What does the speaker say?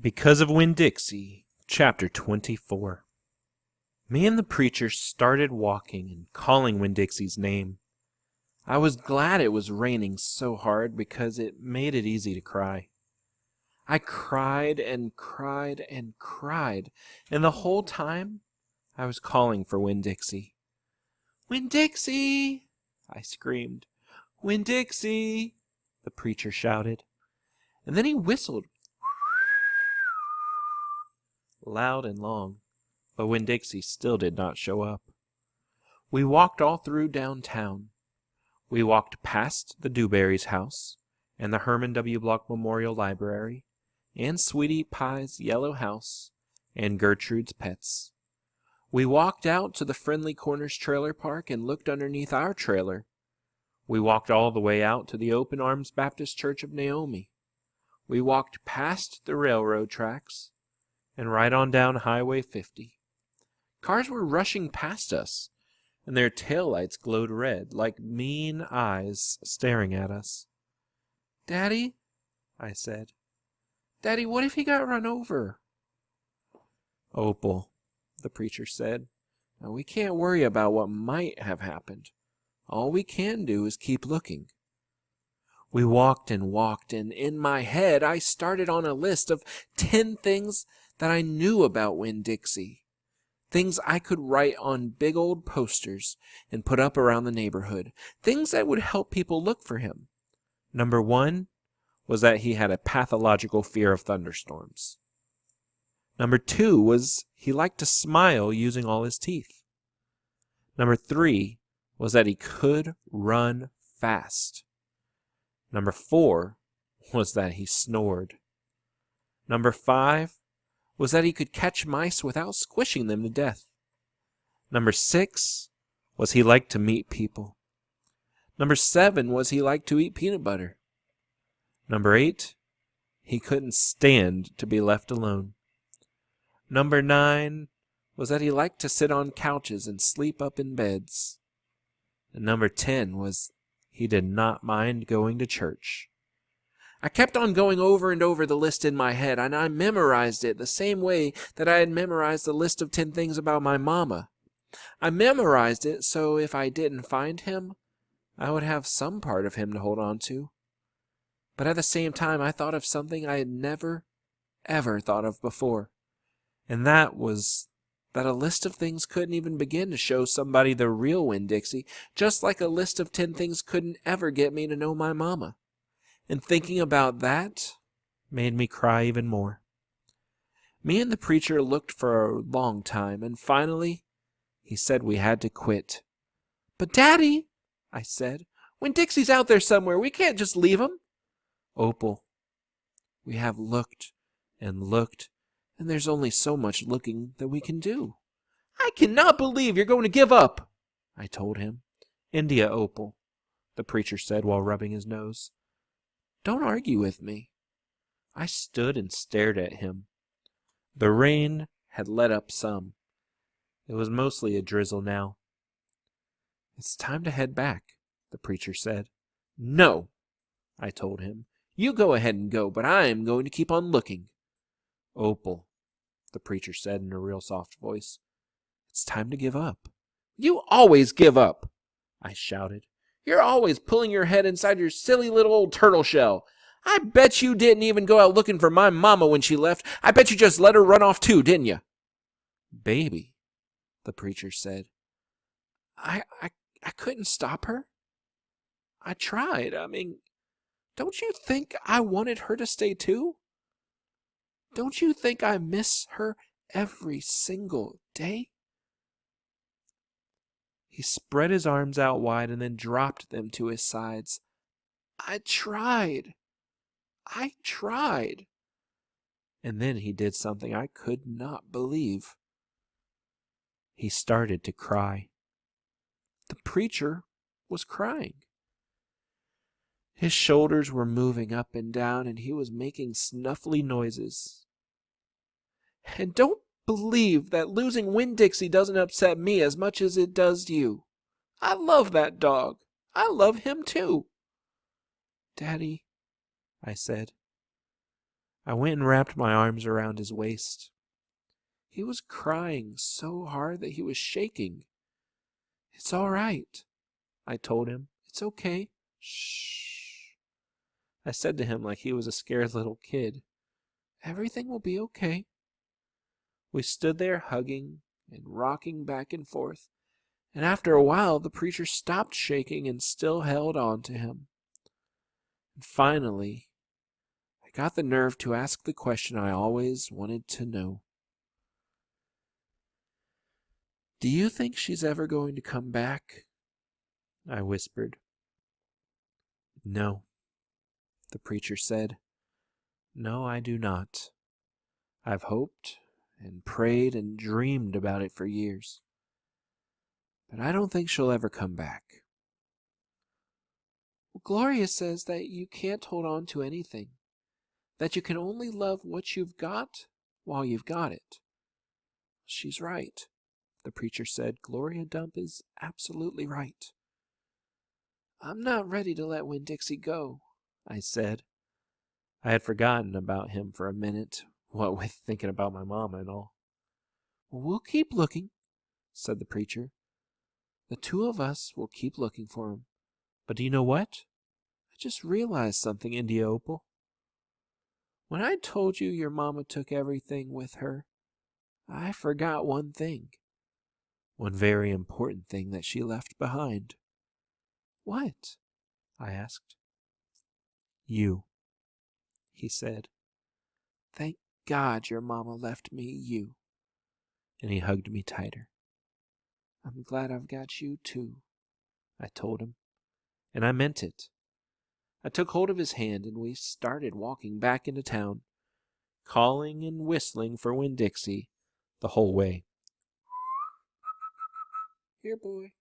Because of Winn Dixie, Chapter 24. Me and the preacher started walking and calling Winn Dixie's name. I was glad it was raining so hard because it made it easy to cry. I cried and cried and cried, and the whole time I was calling for Winn Dixie. "Winn Dixie!" I screamed. "Winn Dixie!" the preacher shouted. And then he whistled loud and long, but Winn Dixie still did not show up. We walked all through downtown. We walked past the Dewberry's house, and the Herman W. Block Memorial Library, and Sweetie Pie's yellow house, and Gertrude's Pets. We walked out to the Friendly Corners trailer park and looked underneath our trailer. We walked all the way out to the Open Arms Baptist Church of Naomi. We walked past the railroad tracks and right on down Highway 50. Cars were rushing past us, and their taillights glowed red like mean eyes staring at us. "Daddy," I said, "Daddy, what if he got run over?" "Opal," the preacher said, "now we can't worry about what might have happened. All we can do is keep looking." We walked and walked, and in my head I started on a list of 10 things that I knew about Winn Dixie. Things I could write on big old posters and put up around the neighborhood. Things that would help people look for him. Number 1 was that he had a pathological fear of thunderstorms. Number 2 was he liked to smile using all his teeth. Number 3 was that he could run fast. Number 4 was that he snored. Number 5 was that he could catch mice without squishing them to death. Number 6 was he liked to meet people. Number 7 was he liked to eat peanut butter. Number 8, he couldn't stand to be left alone. Number 9 was that he liked to sit on couches and sleep up in beds. And number 10 was he did not mind going to church. I kept on going over and over the list in my head, and I memorized it the same way that I had memorized the list of 10 things about my mama. I memorized it so if I didn't find him, I would have some part of him to hold on to. But at the same time, I thought of something I had never, ever thought of before, and that was that a list of things couldn't even begin to show somebody the real Winn Dixie, just like a list of 10 things couldn't ever get me to know my mama. And thinking about that made me cry even more. Me and the preacher looked for a long time, and finally he said we had to quit. "But Daddy," I said, "Winn Dixie's out there somewhere. We can't just leave him." "Opal, we have looked and looked, and there's only so much looking that we can do." "I cannot believe you're going to give up," I told him. "India, Opal," the preacher said while rubbing his nose. "Don't argue with me." I stood and stared at him. The rain had let up some. It was mostly a drizzle now. "It's time to head back," the preacher said. "No," I told him. "You go ahead and go, but I am going to keep on looking." "Opal," the preacher said in a real soft voice, "it's time to give up." "You always give up," I shouted. "You're always pulling your head inside your silly little old turtle shell. I bet you didn't even go out looking for my mama when she left. I bet you just let her run off too, didn't you?" "Baby," the preacher said, I couldn't stop her. I tried. Don't you think I wanted her to stay too? Don't you think I miss her every single day?" He spread his arms out wide and then dropped them to his sides. I tried. And then he did something I could not believe. He started to cry. The preacher was crying. His shoulders were moving up and down, and he was making snuffly noises. "And don't believe that losing Winn Dixie doesn't upset me as much as it does you. I love that dog. I love him too." "Daddy," I said, I went and wrapped my arms around his waist. He was crying so hard that he was shaking. "It's all right," I told him. "It's okay. Shh." I said to him like he was a scared little kid. "Everything will be okay." We stood there hugging and rocking back and forth, and after a while the preacher stopped shaking and still held on to him. And finally, I got the nerve to ask the question I always wanted to know. "Do you think she's ever going to come back?" I whispered. "No," the preacher said. "No, I do not. I've hoped and prayed and dreamed about it for years. But I don't think she'll ever come back." "Well, Gloria says that you can't hold on to anything, that you can only love what you've got while you've got it." "She's right," the preacher said. "Gloria Dump is absolutely right." "I'm not ready to let Winn Dixie go," I said. I had forgotten about him for a minute, what with thinking about my mama and all. "Well, we'll keep looking," said the preacher. "The two of us will keep looking for him. But do you know what? I just realized something, India Opal. When I told you your mama took everything with her, I forgot one thing. One very important thing that she left behind." "What?" I asked. "You," he said. "Thank God your mama left me you." And he hugged me tighter. "I'm glad I've got you too," I told him. And I meant it. I took hold of his hand and we started walking back into town, calling and whistling for Winn Dixie the whole way. "Here, boy."